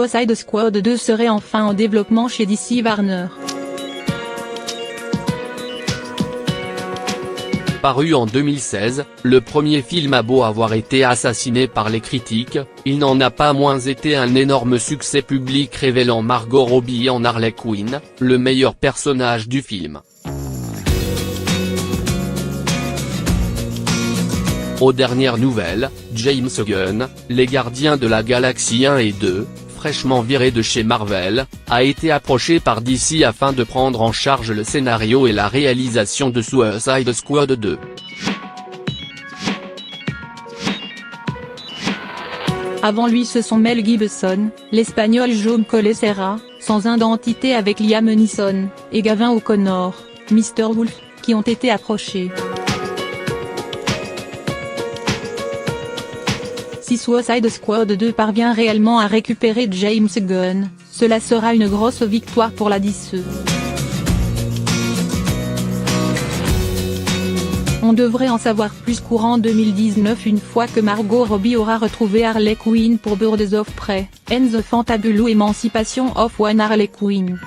Suicide Squad 2 serait enfin en développement chez DC Warner. Paru en 2016, le premier film a beau avoir été assassiné par les critiques, il n'en a pas moins été un énorme succès public révélant Margot Robbie en Harley Quinn, le meilleur personnage du film. Aux dernières nouvelles, James Gunn, les Gardiens de la Galaxie 1 et 2, fraîchement viré de chez Marvel, a été approché par DC afin de prendre en charge le scénario et la réalisation de Suicide Squad 2. Avant lui ce sont Mel Gibson, l'Espagnol Jaume Collet-Serra, sans identité avec Liam Neeson, et Gavin O'Connor, Mr. Wolf, qui ont été approchés. Si Suicide Squad 2 parvient réellement à récupérer James Gunn, cela sera une grosse victoire pour la DC. On devrait en savoir plus courant 2019 une fois que Margot Robbie aura retrouvé Harley Quinn pour Birds of Prey, and the Fantabulous Emancipation of One Harley Quinn,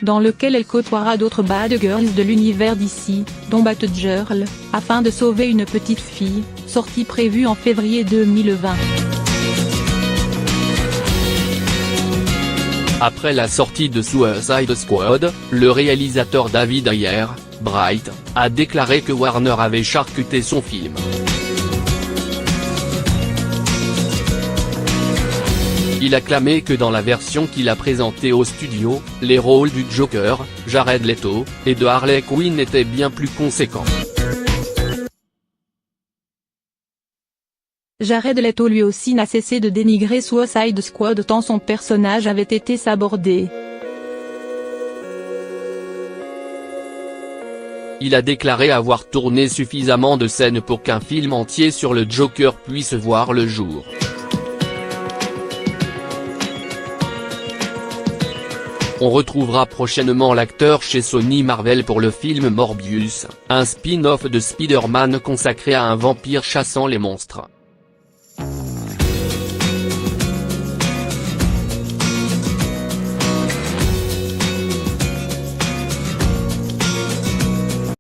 dans lequel elle côtoiera d'autres bad girls de l'univers d'ici, dont Batgirl, afin de sauver une petite fille, sortie prévue en février 2020. Après la sortie de Suicide Squad, le réalisateur David Ayer, Bright, a déclaré que Warner avait charcuté son film. Il a clamé que dans la version qu'il a présentée au studio, les rôles du Joker, Jared Leto, et de Harley Quinn étaient bien plus conséquents. Jared Leto lui aussi n'a cessé de dénigrer Suicide Squad tant son personnage avait été sabordé. Il a déclaré avoir tourné suffisamment de scènes pour qu'un film entier sur le Joker puisse voir le jour. On retrouvera prochainement l'acteur chez Sony Marvel pour le film Morbius, un spin-off de Spider-Man consacré à un vampire chassant les monstres.